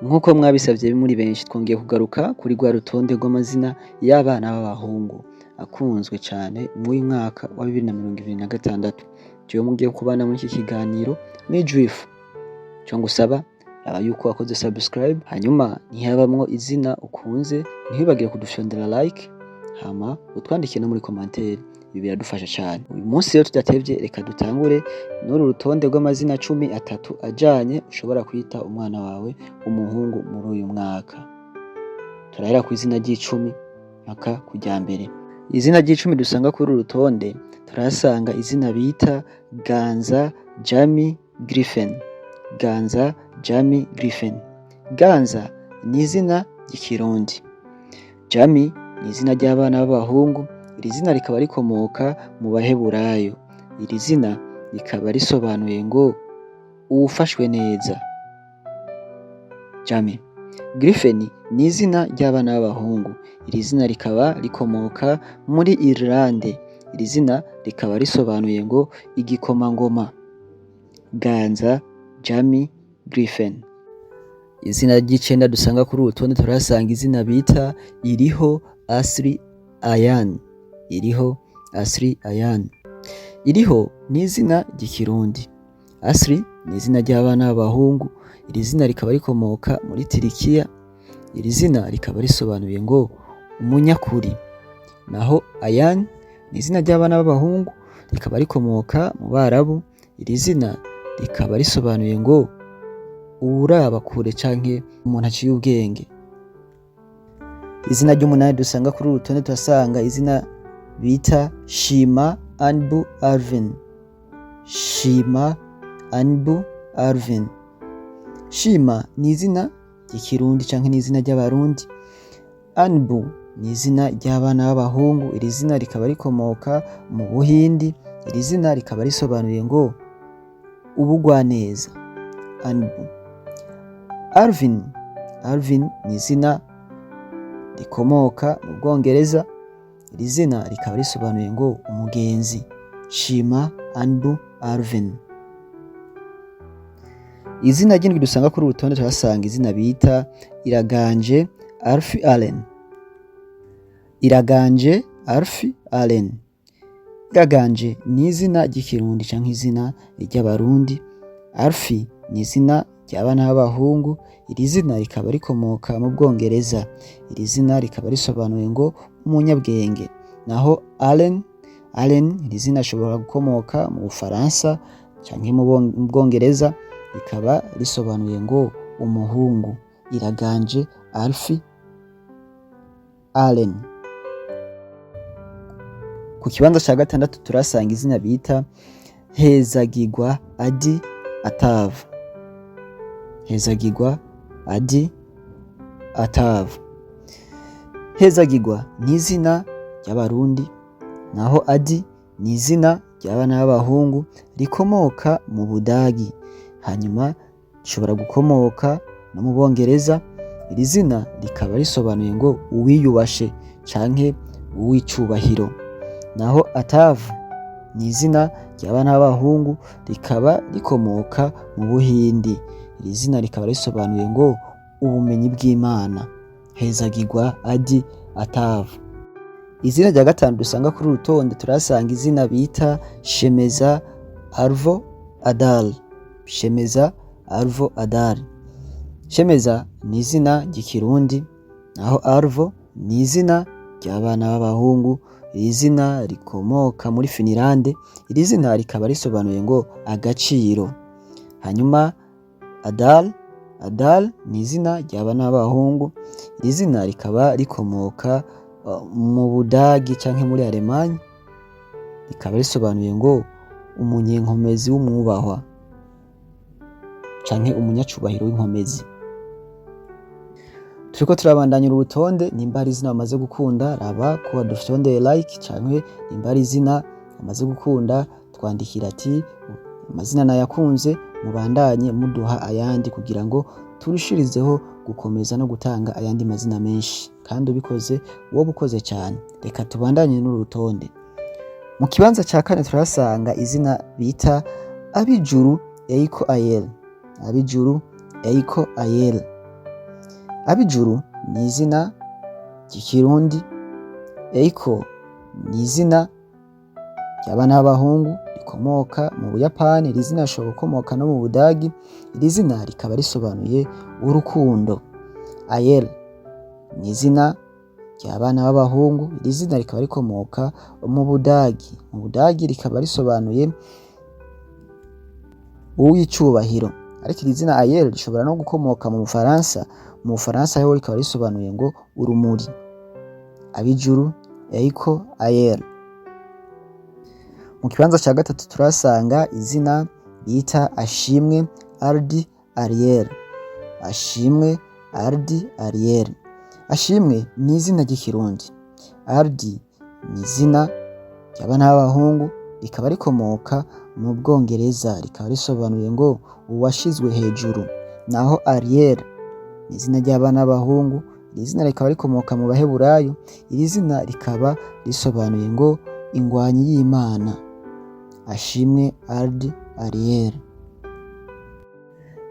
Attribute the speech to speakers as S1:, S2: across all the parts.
S1: Nk'uko mwabisavye muri benshi twongeye kugaruka kuri rwa rutonde rw'amazina y'abana b'abahungu akunzwe cane mw'uyu mwaka wa 2026. Jewe mugiye kubana muri iki kiganiro ni Juifu. Ico ngusaba aba yuko wakoze subscribe, hanyuma ntihabamwo izina ukunze ntibibagire kudufyondera like, hama utwandikire no muri commentaire, ibi biradufasha cane. Uyu munsi rero tudatevye, reka dutangure n'uru rutonde rw'amazina 13 ajanye ushobora kwita umwana wawe umuhungu muri uyu mwaka. Turahera ku izina ry'icumi mpaka kujya mbere. Izina ry'icumi dusanga kuri uru rutonde turahasanga izina bita Ganza Jamie Griffin. Ganza Jamie Griffin. Ganza ni izina ry'ikirundi. Jamie ni izina ry'abana b'abahungu. Iri zina rikaba rikomoka mu Baheburayo. Iri zina rikaba risobanuye ngo uwufashwe neza. Jamie. Griffin ni izina ry'abana b'abahungu. Iri zina rikaba rikomoka muri Irlande. Iri zina rikaba risobanuye ngo igikomangoma. Ganza Jamie Griffin. Izina ry'icenda dusanga kuri urutonde turahasanga izina bita Iriho Asri Ayan. Iriho Asri Ayan. Iriho ni izina ry'ikirundi. Asri ni izina ry'abana b'abahungu. Iri zina rikaba rikomoka muri Turikiya. Iri zina rikaba risobanuye ngo umunyakuri. Naho Ayan ni izina ry'abana b'abahungu, rikaba rikomoka mu Barabu. Iri zina rikaba risobanuye ngo uwuraba kure canke umuntu aciye ubwenge. Izina ry'umunani dusanga kuri uru rutonde turasanga izina bita Shima Anbu Arvin. Shima Anbu Arvin. Shima ni izina ry'ikirundi canke ni izina ry'abarundi. Anbu ni izina ry'abana b'abahungu. Iri zina rikaba rikomoka mu Buhindi. Iri zina rikaba risobanuye ngo ubugwaneza. Anbu. Arvin. Arvin ni izina rikomoka mu Bwongereza. Iri zina rikaba risobanuye ngo umugenzi. Shima Anbu Arvin. Izina ry'indwi dusanga kuri urutonde turasanga izina bita Iraganje Alfie Allen. Iraganje Alfie Allen. Iraganje ni izina ry'ikirundi canke izina ry'abarundi. Alfie ni izina ry'abana b'abahungu. Iri zina rikaba rikomoka mu Bwongereza. Iri zina rikaba risobanuye ngo umunyabwenge. Naho Allen, Allen iri zina ashobora gukomoka mu Bufaransa canke mu Bwongereza, rikaba risobanuye ngo umuhungu. Iraganje Alfie Allen. Ku kibanza ca gatandatu turasanga izina bita Hezagirwa Adi Atav. Hezagirwa Adi Atav. Hezagirwa ni izina ry'abarundi, naho Adi ni izina ry'abana b'abahungu rikomoka mu Budagi, hanyuma rishobora gukomoka no mu Bwongereza. Iri zina rikaba risobanuye ngo uwiyubashe canke uw'icubahiro. Naho Atav ni izina ry'abana b'abahungu rikaba rikomoka mu Buhindi. Iri zina rikaba risobanuye ngo ubumenyi bw'Imana. Hezagirwa Adi Atav. Izina rya gatanu dusanga kuri urutonde turasanga izina bita Shemeza Arvo Adal. Shemeza Arvo Adal. Shemeza ni izina ry'ikirundi, naho Arvo ni izina ry'abana b'abahungu. Iri zina rikomoka muri Finlande. Iri zina rikaba risobanuye ngo agaciro. Hanyuma Adal, Adal ni izina ry'abana b'abahungu. Iri zina rikaba rikomoka mu Budagi canke muri Alemanya, rikaba risobanuye ngo umunyenkomezi w'umwubahwa canke umunyacubahiro w'inkomezi. Turiko turabandanya urutonde. Nimba hari izina bamaze gukunda, raba ko wadufyondeye like, canke nimba hari izina bamaze gukunda twandikira ati amazina nayakunze, mubandanye muduha ayandi kugira ngo turushirizeho gukomeza no gutanga ayandi mazina menshi, kandi ubikoze wowe ukoze cyane. Reka tubandanye n'urutonde. Mu kibanza ca kane turasanga izina bita Abijuru Eiko Ayel. Abijuru Eiko Ayel. Ab'ijuru ni izina ry'ikirundi. Eiko ni izina ry'abana b'abahungu rikomoka mu Buyapani. Iri zina rishobora gukomoka no mu Budagi. Iri zina rikaba risobanuye urukundo. Ayel ni izina ry'abana b'abahungu. Iri zina rikaba rikomoka mu Budagi. Mu Budagi rikaba risobanuye uw'icubahiro. Ariko iri zina Ayel rishobora no gukomoka mu Bufaransa. Mu Bufaransa ho rikaba risobanuye ngo urumuri. Ab'ijuru, Eiko, Ayel. Mu kibanza cya gatatu turasanga izina bita Ashimwe Ardi Ariel. Ashimwe Ardi Ariel. Ashimwe ni izina ry'ikirundi. Ardi ni izina ry'abana b'abahungu rikaba rikomoka mu Bwongereza, rikaba risobanuye ngo uwashizwe hejuru. Naho Ariel ni izina ry'abana b'abahungu. Iri zina rikaba rikomoka mu Baheburayo. Iri zina rikaba risobanuye ngo ingwanyi y'Imana. Ashimwe Ardi Ariel.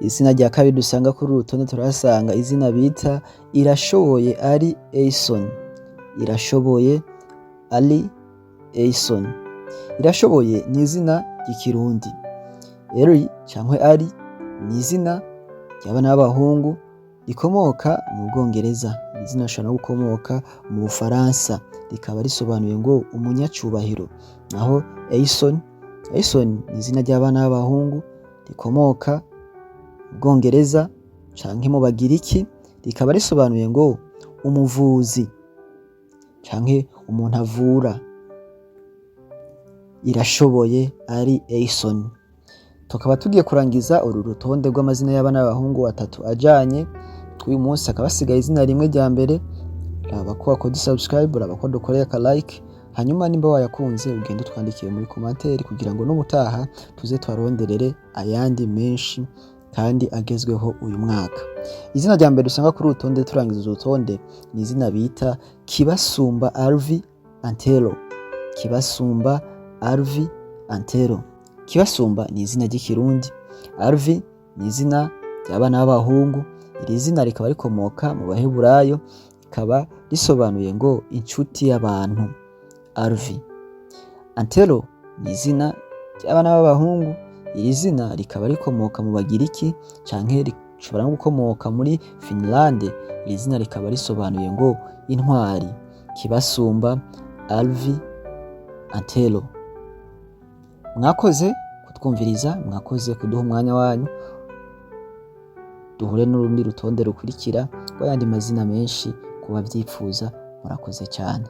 S1: Izina rya kabiri dusanga kuri uru rutonde turasanga izina bita Irashoboye ari Eison. Irashoboye ari Eison. Irashoboye ni izina ry'ikirundi. Eri cyangwa ari ni izina ry'abana b'abahungu rikomoka mu Bwongereza. Iri zina rishobora no gukomoka mu Bufaransa, rikaba risobanuye ngo umunyacubahiro. Naho Eison ni izina ry'abana b'abahungu rikomoka mu Bwongereza canke mu Bagiriki, rikaba risobanuye ngo umuvuzi canke umuntu avura. Irashoboye ari Eison. Tukaba tugiye kurangiza uru rutonde rw'amazina y'abana b'abahungu batatu ajanye. Uyu munsi akaba asigaye izina rimwe rya mbere. Raba ko wakoze subscribe, raba ko dukoreye aka like, hanyuma nimba wayakunze ugende utwandikiye muri commentaire kugira ngo n'ubutaha tuze twaronderere ayandi menshi kandi agezweho uyu mwaka. Izina rya mbere dusanga kuri urutonde turangiza urutonde ni izina bita Kibasumba Alvi Antero. Kibasumba Alvi Antero. Kibasumba ni izina ry'ikirundi. Alvi ni izina ry'abana b'abahungu. Iri zina rikaba rikomoka mu Baheburayo, rikaba risobanuye ngo inshuti y'abantu. Alvi. Antero ni izina ry'abana b'abahungu. Iri zina rikaba rikomoka mu Bagiriki canke rishobora no gukomoka muri Finland. Iri zina rikaba risobanuye ngo intwari. Kibasumba Alvi Antero. Mwakoze kutwumviriza, mwakoze kuduha umwanya wanyu. Duhure n'urundi rutonde rukurikira rw'ayandi mazina menshi kuba byipfuza. Murakoze cyane.